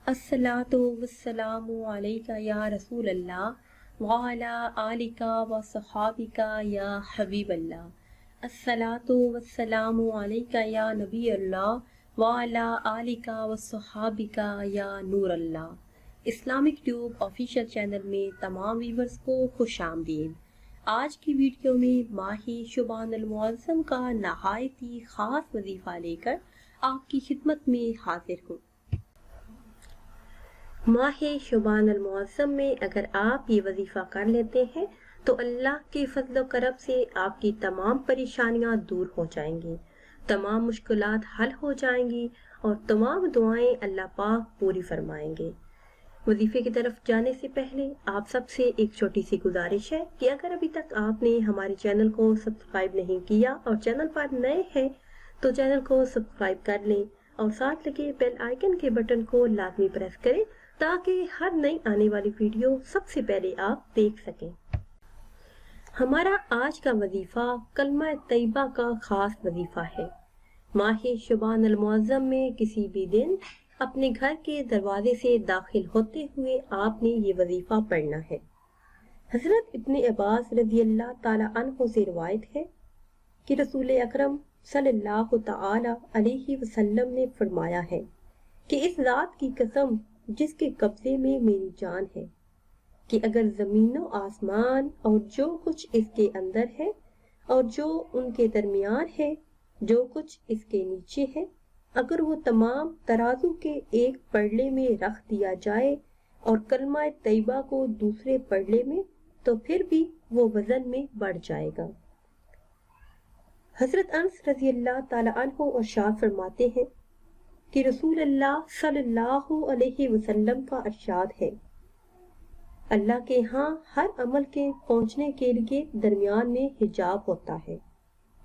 अस्सलातु वस्सलामु अलैका या रसूल अल्लाह व अला आलिका व सहाबिका या हबीब अल्लाह। अस्सलातु वस्सलामु अलैका या नबी अल्लाह व अला आलिका व सहाबिका या नूर अल्लाह। इस्लामिक ट्यूब ऑफिशियल चैनल में तमाम व्यूवर्स को खुश आमदीद। आज की वीडियो में माही शुबान अल मुअज़्ज़म का नहायत ही ख़ास वजीफ़ा लेकर आपकी खिदमत में हाजिर हूँ। माह शुबान अल मुअज़्ज़म में अगर आप ये वजीफ़ा कर लेते हैं तो अल्लाह के फजल करम से आपकी तमाम परेशानियां दूर हो जाएंगी, तमाम मुश्किलात हल हो जाएंगी और तमाम दुआएं अल्लाह पाक पूरी फरमाएंगे। वजीफे की तरफ जाने से पहले आप सबसे एक छोटी सी गुजारिश है कि अगर अभी तक आपने हमारे चैनल को सब्सक्राइब नहीं किया और चैनल पर नए हैं तो चैनल को सब्सक्राइब कर लें और साथ लगे बेल आइकन के बटन को लाजमी प्रेस करें ताकि हर नई आने वाली वीडियो सबसे पहले आप देख सकें। हमारा आज का वजीफा कलमा तैयबा का खास वजीफा है। माह शुबान अल मुअज़्ज़म में किसी भी दिन अपने घर के दरवाजे से दाखिल होते हुए आपने ये वजीफा पढ़ना है। हजरत इब्ने अब्बास रज़ी अल्लाह ताला अन्हु से रिवायत है कि रसूल अकरम सल्लल्लाहु तआला अलैहि वसल्लम ने फरमाया है कि इस रात की कसम जिसके कब्जे में मेरी जान है कि अगर जमीनो आसमान और जो कुछ इसके अंदर है और जो उनके दरमियान है, जो कुछ इसके नीचे है, अगर वो तमाम तराजू के एक पड़ले में रख दिया जाए और कलमा तैयबा को दूसरे पड़ले में, तो फिर भी वो वजन में बढ़ जाएगा। हजरत अनस रज़ी अल्लाह ताला अन्हु इरशाद फरमाते हैं कि रसूल अल्लाह सल्लल्लाहु अलैहि वसल्लम का इरशाद है, अल्लाह के यहाँ हर अमल के पहुँचने के लिए दरमियान में हिजाब होता है,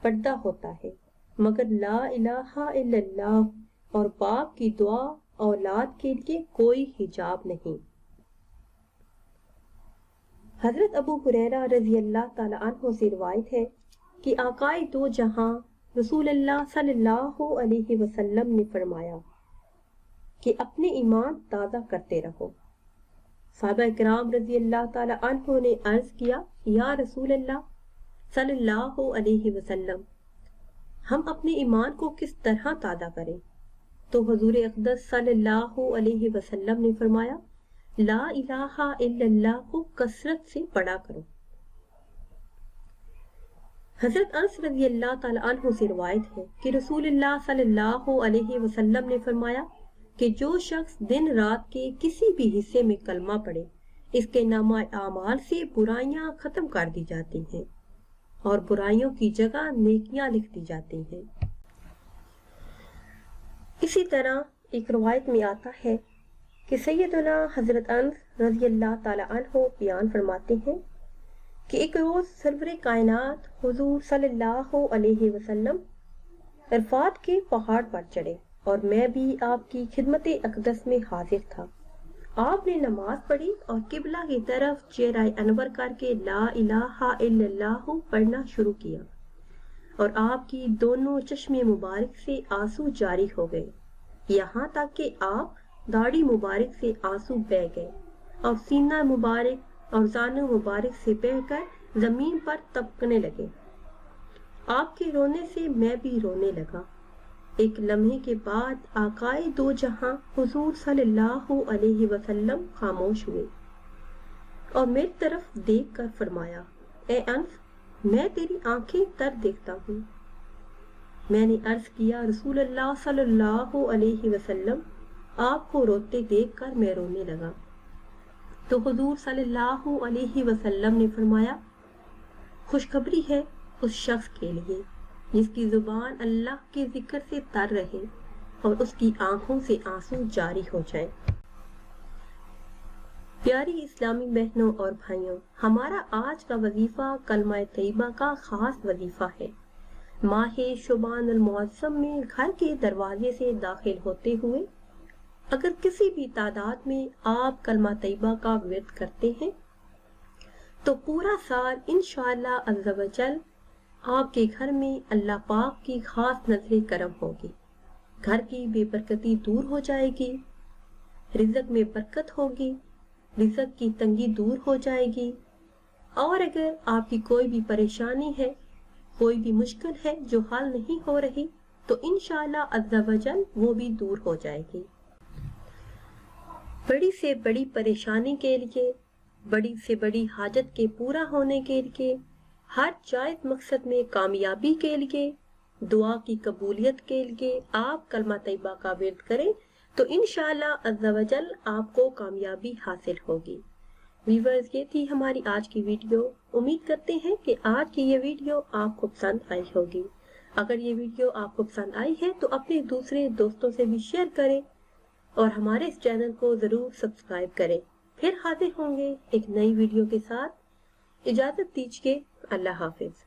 पर्दा होता है, मगर ला इलाहा इल्लल्लाह और बाप की दुआ औलाद के लिए कोई हिजाब नहीं। हजरत अबू हुरैरा रज़ी अल्लाह ताला अन्हु से रिवायत है कि आकाए दो जहां रसूल अल्लाह सल्लल्लाहु अलैहि वसल्लम ने फरमाया कि अपने ईमान ताज़ा करते रहो। सहाबा इकराम रज़ी अल्लाह ताला अन्हु ने अर्ज किया, या रसूल अल्लाह सल्लल्लाहु अलैहि वसल्लम, हम अपने ईमान को किस तरह ताज़ा करें? तो हुजूर अक़दस सल्लल्लाहु अलैहि वसल्लम ने फरमाया, ला इलाहा इल्लल्लाह को कसरत से पढ़ा करो। हजरत अनस रज़ी अल्लाह ताला अन्हु से रिवायत है कि रसूलुल्लाह सल्लल्लाहु अलैहि वसल्लम ने फरमाया कि जो शख्स दिन रात के किसी भी हिस्से में कलमा पढ़े, इसके नामा आमाल से बुराइयां खत्म कर दी जाती हैं और बुराइयों की जगह नेकियां लिख दी जाती हैं। इसी तरह एक रिवायत में आता है कि सैयदना हजरत अनस रज़ी अल्लाह ताला अन्हु बयान फरमाते हैं कि एक रोज सरवरे कायनात हुजूर सल्लल्लाहु अलैहि वसल्लम अरफात के पहाड़ पर चढ़े और मैं भी आपकी खिदमत अक़दस में हाजिर था। आपने नमाज पढ़ी और किबला की तरफ चेहरा अनवर करके ला इलाहा इल्लल्लाह पढ़ना शुरू किया और आपकी दोनों चश्मे मुबारक से आंसू जारी हो गए, यहाँ तक कि आप दाढ़ी मुबारक से आंसू बह गए और सीना मुबारक और जानो मुबारक से बहकर जमीन पर तपकने लगे। आपके रोने से मैं भी रोने लगा। एक लम्हे के बाद आकाए दो जहां हुजूर सल्लल्लाहु अलैहि वसल्लम खामोश हुए और मेरी तरफ देख कर फरमाया, ए अनस, मैं तेरी आंखें तर देखता हूँ। मैंने अर्ज किया, रसूल अल्लाह सल्लल्लाहु अलैहि वसल्लम, आपको रोते देख कर मैं रोने लगा। तो हुजूर सल्लल्लाहु अलैहि वसल्लम ने फरमाया, खुशखबरी है उस शख्स के लिए जिसकी जुबान अल्लाह के जिक्र से तर रहे और उसकी आंखों से आंसू जारी हो जाए। प्यारी इस्लामी बहनों और भाइयों, हमारा आज का वजीफा कलमा तैयबा का खास वजीफा है। माह शुबान अल मुअज़्ज़म में घर के दरवाजे से दाखिल होते हुए अगर किसी भी तादाद में आप कलमा तैयबा का विर्द करते हैं तो पूरा साल इंशाअल्लाह अज़्ज़ा वजल आपके घर में अल्लाह पाक की खास नजर करम होगी, घर की बेबरकती दूर हो जाएगी रिज़्क में बरकत होगी, रिज़्क की तंगी दूर हो जाएगी। और अगर आपकी कोई भी परेशानी है, कोई भी मुश्किल है जो हल नहीं हो रही, तो इंशाअल्लाह अज़्ज़ा वजल वो भी दूर हो जाएगी। बड़ी से बड़ी परेशानी के लिए, बड़ी से बड़ी हाजत के पूरा होने के लिए, हर जायज़ मकसद में कामयाबी के लिए, दुआ की कबूलियत के लिए आप कलमा तैयबा का विर्द करें तो इंशाअल्लाह अज़्ज़ा वजल आपको कामयाबी हासिल होगी। व्यूअर्स, ये थी हमारी आज की वीडियो। उम्मीद करते हैं कि आज की ये वीडियो आपको पसंद आई होगी। अगर ये वीडियो आपको पसंद आई है तो अपने दूसरे दोस्तों से भी शेयर करें और हमारे इस चैनल को ज़रूर सब्सक्राइब करें। फिर हाजिर होंगे एक नई वीडियो के साथ। इजाज़त दीजिए। अल्लाह हाफिज़।